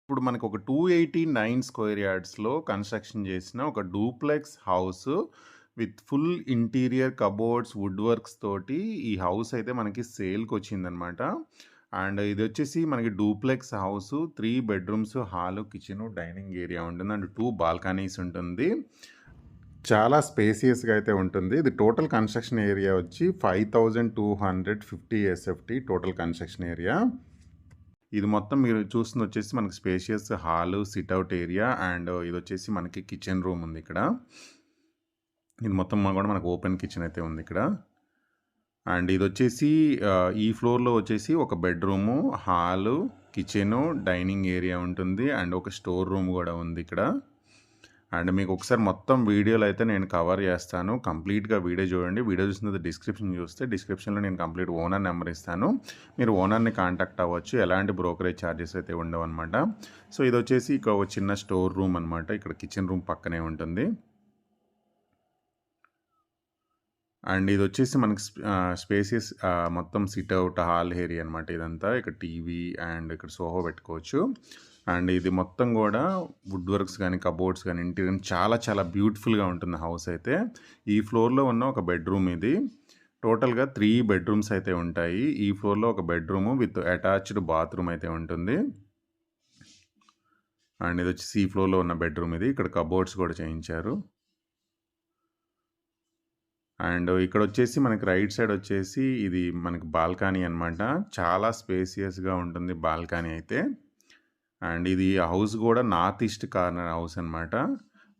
ఇప్పుడు మనకు ఒక 289 స్క్వేర్ యార్డ్స్‌లో కన్‌స్ట్రక్షన్ చేసిన ఒక duplex house with full interior cupboards, wood works తోటి ఈ హౌస్ అయితే మనకి సేల్‌కొచ్చిందనమాట. అండ్ ఇదొచ్చేసి మనకి duplex house 3 bedrooms, hall, kitchen, dining area ఉంటుంది. అండ్ 2 బాల్కనీస్ ఉంటుంది. చాలా స్పేసియస్‌గా అయితే ఉంటుంది. ఇది టోటల్ కన్‌స్ట్రక్షన్ ఏరియా వచ్చి 5250 ఎస్ఎఫ్‌టి టోటల్ కన్‌స్ట్రక్షన్ ఏరియా. ఇది మొత్తం మీరు చూస్తుంది వచ్చేసి మనకి spacious hall, sit out area and ఇదొచ్చేసి మనకి కిచెన్ రూమ్ ఉంది ఇక్కడ. ఇది మొత్తం కూడా మనకు ఓపెన్ కిచెన్ అయితే ఉంది ఇక్కడ. అండ్ ఇదొచ్చేసి ఈ ఫ్లోర్‌లో వచ్చేసి ఒక bedroom, hall, kitchen, dining area ఉంటుంది. అండ్ ఒక స్టోర్ రూమ్ కూడా ఉంది ఇక్కడ. అండ్ మీకు ఒకసారి మొత్తం వీడియోలో అయితే నేను కవర్ చేస్తాను. కంప్లీట్‌గా వీడియో చూడండి. వీడియో చూసిన తర్వాత డిస్క్రిప్షన్‌లో నేను కంప్లీట్ ఓనర్ నెంబర్ ఇస్తాను. మీరు ఓనర్‌ని కాంటాక్ట్ అవ్వచ్చు. ఎలాంటి బ్రోకరేజ్ ఛార్జెస్ అయితే ఉండవన్నమాట. సో ఇదొచ్చేసి ఇక ఒక చిన్న స్టోర్ రూమ్ అనమాట. ఇక్కడ కిచెన్ రూమ్ పక్కనే ఉంటుంది. అండ్ ఇదొచ్చేసి మనకి స్పేసియస్ మొత్తం సిట్అవుట్ హాల్ ఏరియా అనమాట ఇదంతా. ఇక్కడ టీవీ అండ్ ఇక్కడ సోఫా పెట్టుకోవచ్చు. అండ్ ఇది మొత్తం కూడా వుడ్ వర్క్స్ కానీ, కబోర్డ్స్ కానీ, ఇంటీరియర్ చాలా చాలా బ్యూటిఫుల్‌గా ఉంటుంది హౌస్ అయితే. ఈ ఫ్లోర్‌లో ఉన్న ఒక బెడ్‌రూమ్ ఇది. టోటల్‌గా 3 బెడ్‌రూమ్స్ అయితే ఉంటాయి. ఈ ఫ్లోర్‌లో ఒక బెడ్‌రూమ్ విత్ అటాచ్డ్ బాత్రూమ్ అయితే ఉంటుంది. అండ్ ఇదొచ్చేసి ఈ ఫ్లోర్‌లో ఉన్న బెడ్‌రూమ్ ఇది. ఇక్కడ కబోర్డ్స్ కూడా చేయించారు. అండ్ ఇక్కడొచ్చేసి మనకి రైట్ సైడ్ వచ్చేసి ఇది మనకి బాల్కనీ అనమాట. చాలా స్పేసియస్‌గా ఉంటుంది బాల్కనీ అయితే. అండ్ ఇది హౌస్ కూడా నార్త్ ఈస్ట్ కార్నర్ హౌస్ అనమాట.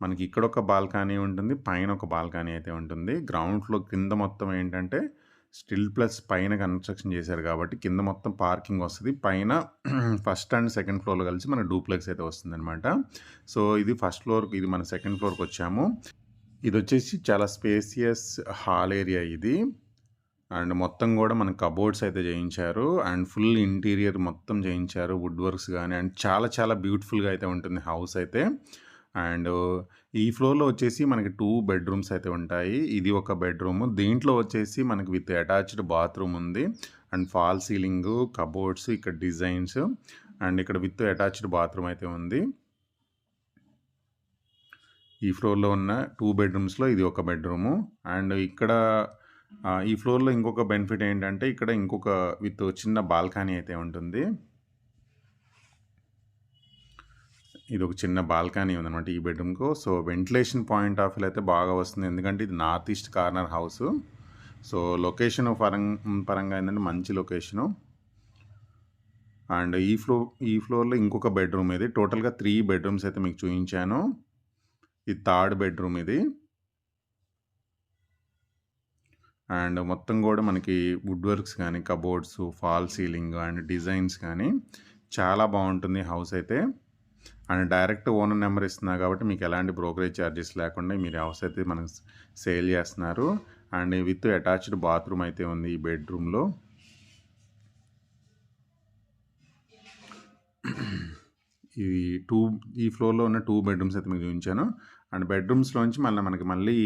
మనకి ఇక్కడొక బాల్కనీ ఉంటుంది. పైన ఒక బాల్కనీ అయితే ఉంటుంది. గ్రౌండ్ ఫ్లోర్ కింద మొత్తం ఏంటంటే స్టిల్ ప్లస్ పైన కన్‌స్ట్రక్షన్ చేశారు కాబట్టి కింద మొత్తం పార్కింగ్ వస్తది. పైన ఫస్ట్ అండ్ సెకండ్ ఫ్లోర్‌లో కలిసి మనకు డూప్లెక్స్ అయితే వస్తుందనమాట. సో ఇది ఫస్ట్ ఫ్లోర్, ఇది మన సెకండ్ ఫ్లోర్‌కొచ్చాము. ఇదొచ్చేసి చాలా స్పేసియస్ హాల్ ఏరియా ఇది. అండ్ మొత్తం కూడా మనకు కబోర్డ్స్ అయితే చేయించారు. అండ్ ఫుల్ ఇంటీరియర్ మొత్తం చేయించారు. వుడ్ వర్క్స్ గానీ అండ్ చాలా చాలా బ్యూటిఫుల్‌గా అయితే ఉంటుంది హౌస్ అయితే. అండ్ ఈ ఫ్లోర్‌లో వచ్చేసి మనకి 2 బెడ్‌రూమ్స్ అయితే ఉంటాయి. ఇది ఒక బెడ్‌రూము. దీంట్లో వచ్చేసి మనకి విత్ అటాచ్డ్ బాత్రూమ్ ఉంది. అండ్ ఫాల్ సీలింగు, కబోర్డ్స్, ఇక్కడ డిజైన్స్ అండ్ ఇక్కడ విత్ అటాచ్డ్ బాత్రూమ్ అయితే ఉంది. ఈ ఫ్లోర్‌లో ఉన్న 2 బెడ్‌రూమ్స్‌లో ఇది ఒక బెడ్‌రూము. అండ్ ఇక్కడ ఈ ఫ్లోర్‌లో ఇంకొక బెనిఫిట్ ఏంటంటే ఇక్కడ ఇంకొక విత్ చిన్న బాల్కనీ అయితే ఉంటుంది. ఇదొక చిన్న బాల్కనీ ఉందనమాట ఈ బెడ్‌రూమ్‌కు. సో వెంటిలేషన్ పాయింట్ ఆఫ్ వ్యూలో అయితే బాగా వస్తుంది. ఎందుకంటే ఇది north east corner house. So location పరంగా ఏంటంటే మంచి లొకేషను. అండ్ ఈ ఫ్లోర్‌లో ఇంకొక బెడ్‌రూమ్ ఇది. టోటల్‌గా 3 బెడ్‌రూమ్స్ అయితే మీకు చూయించాను. ఇది థర్డ్ బెడ్‌రూమ్ ఇది. అండ్ మొత్తం కూడా మనకి వుడ్ వర్క్స్ కానీ, cupboards, fall ceiling and designs కానీ చాలా బాగుంటుంది హౌస్ అయితే. అండ్ డైరెక్ట్ ఓనర్ నెంబర్ ఇస్తున్నా కాబట్టి మీకు ఎలాంటి బ్రోకరేజ్ ఛార్జెస్ లేకుండా మీరు హౌస్ అయితే మనకు సేల్ చేస్తున్నారు. అండ్ విత్ అటాచ్డ్ బాత్రూమ్ అయితే ఉంది ఈ బెడ్రూమ్‌లో. ఇది ఈ ఫ్లోర్‌లో ఉన్న 2 బెడ్‌రూమ్స్ అయితే మీకు చూపించాను. అండ్ బెడ్‌రూమ్స్‌లోంచి మళ్ళీ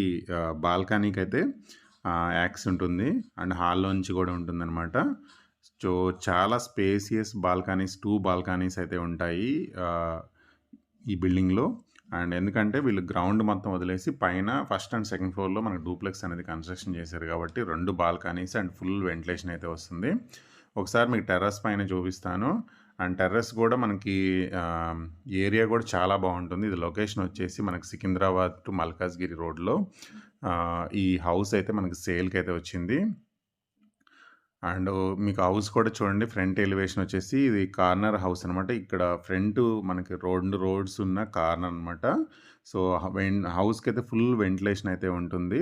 బాల్కనీకి అయితే యాక్సెస్ ఉంటుంది. అండ్ హాల్‌లోంచి కూడా ఉంటుందన్నమాట. సో చాలా స్పేసియస్ బాల్కనీస్, 2 బాల్కనీస్ అయితే ఉంటాయి ఈ బిల్డింగ్‌లో. అండ్ ఎందుకంటే వీళ్ళు గ్రౌండ్ మొత్తం వదిలేసి పైన ఫస్ట్ అండ్ సెకండ్ ఫ్లోర్‌లో మనకు డూప్లెక్స్ అనేది కన్స్ట్రక్షన్ చేశారు కాబట్టి 2 బాల్కనీస్ అండ్ ఫుల్ వెంటిలేషన్ అయితే వస్తుంది. ఒకసారి మీకు టెర్రస్ పైన చూపిస్తాను. అండ్ టెర్రస్ కూడా మనకి ఏరియా కూడా చాలా బాగుంటుంది. ఇది లొకేషన్ వచ్చేసి మనకి సికింద్రాబాద్ టు మల్కాజ్గిరి రోడ్‌లో ఈ హౌస్ అయితే మనకి సేల్‌కి అయితే వచ్చింది. అండ్ మీకు హౌస్ కూడా చూడండి, ఫ్రంట్ ఎలివేషన్ వచ్చేసి ఇది కార్నర్ హౌస్ అనమాట. ఇక్కడ ఫ్రంట్ మనకి 2 రోడ్స్ ఉన్న కార్నర్ అనమాట. సో హౌస్కి అయితే ఫుల్ వెంటిలేషన్ అయితే ఉంటుంది.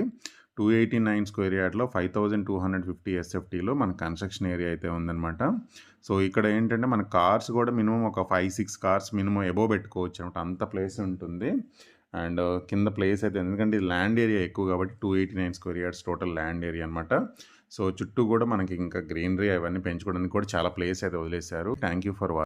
289 స్క్వేర్ యార్డ్‌లో 5250 ఎస్ఎఫ్టీలో మన కన్స్ట్రక్షన్ ఏరియా అయితే ఉందనమాట. సో ఇక్కడ ఏంటంటే మన కార్స్ కూడా మినిమం ఒక 5, 6 కార్స్ మినిమం అబోవ్ పెట్టుకోవచ్చు అనమాట. అంత ప్లేస్ ఉంటుంది. అండ్ కింద ప్లేస్ అయితే ఎందుకంటే ఇది ల్యాండ్ ఏరియా ఎక్కువ కాబట్టి 289 square yards total land area అనమాట. సో చుట్టూ కూడా మనకి ఇంకా గ్రీనరీ అవన్నీ పెంచుకోవడానికి కూడా చాలా ప్లేస్ అయితే వదిలేశారు. Thank you for watching.